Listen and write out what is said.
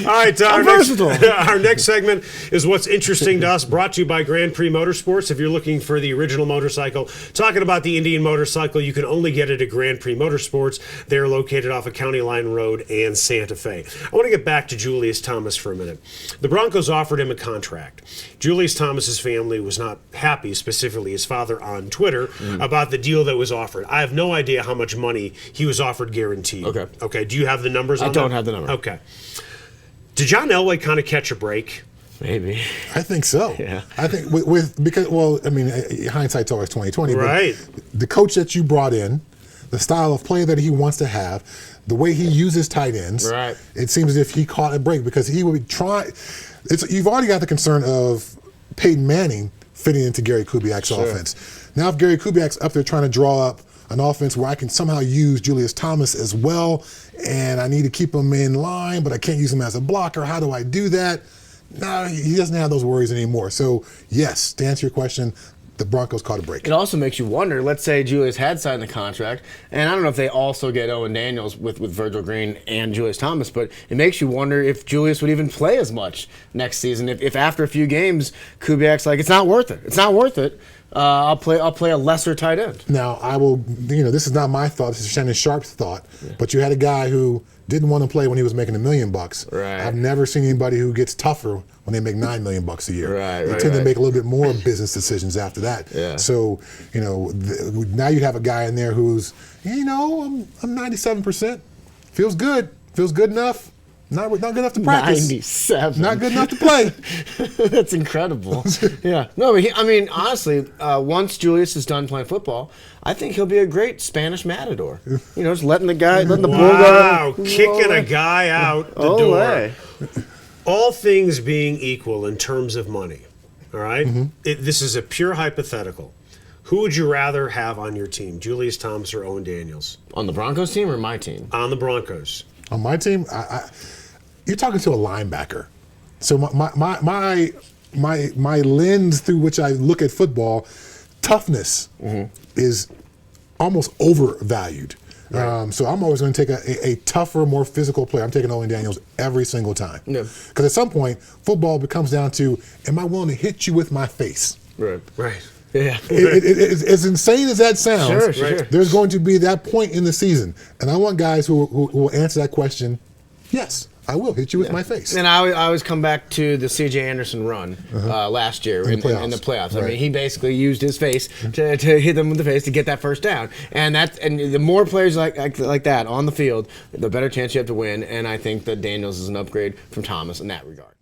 right, versatile. Our next segment is What's Interesting to Us, brought to you by Grand Prix Motorsports. If you're looking for the original motorcycle, talking about the Indian motorcycle, you can only get it at Grand Prix Motorsports. They're located off of County Line Road and Santa Fe. I want to get back to Julius Thomas for a minute. The Broncos offered him a contract. Julius Thomas's family was not happy, specifically his father on Twitter, about the deal that was offered. I have no idea how much money he was offered guaranteed. Okay. Do you have the numbers on that? I don't have the number. Okay. Did John Elway kind of catch a break? Maybe. I think so. Yeah. I think because hindsight's always 20/20. Right. But the coach that you brought in, the style of play that he wants to have, the way he uses tight ends, right. It seems as if he caught a break because he would try. You've already got the concern of Peyton Manning fitting into Gary Kubiak's offense. Now, if Gary Kubiak's up there trying to draw up an offense where I can somehow use Julius Thomas as well, and I need to keep him in line, but I can't use him as a blocker. How do I do that? No, he doesn't have those worries anymore. So, yes, to answer your question, the Broncos caught a break. It also makes you wonder, let's say Julius had signed the contract, and I don't know if they also get Owen Daniels with Virgil Green and Julius Thomas, but it makes you wonder if Julius would even play as much next season. If after a few games, Kubiak's like, it's not worth it. It's not worth it. I'll play a lesser tight end. Now, I will, this is not my thought. This is Shannon Sharp's thought. Yeah. But you had a guy who didn't want to play when he was making $1 million. Right. I've never seen anybody who gets tougher when they make $9 million a year. They tend to make a little bit more business decisions after that. Yeah. So, now you have a guy in there who's, I'm 97%. Feels good. Feels good enough. Not good enough to practice. 97. Not good enough to play. That's incredible. Yeah. No, but honestly, once Julius is done playing football, I think he'll be a great Spanish matador. Just letting the bull go. Wow, kicking a guy out the door. All things being equal in terms of money, all right? This is a pure hypothetical. Who would you rather have on your team, Julius Thomas or Owen Daniels? On the Broncos team or my team? On the Broncos. On my team, you're talking to a linebacker. So my lens through which I look at football, toughness is almost overvalued. Right. So I'm always going to take a tougher, more physical player. I'm taking Owen Daniels every single time. Because at some point, football becomes down to, am I willing to hit you with my face? Right. Yeah. As insane as that sounds, sure. There's going to be that point in the season. And I want guys who will answer that question, yes, I will hit you with my face. And I always come back to the C.J. Anderson run last year in the playoffs. Right. I mean, he basically used his face to hit them with the face to get that first down. And the more players like that on the field, the better chance you have to win. And I think that Daniels is an upgrade from Thomas in that regard.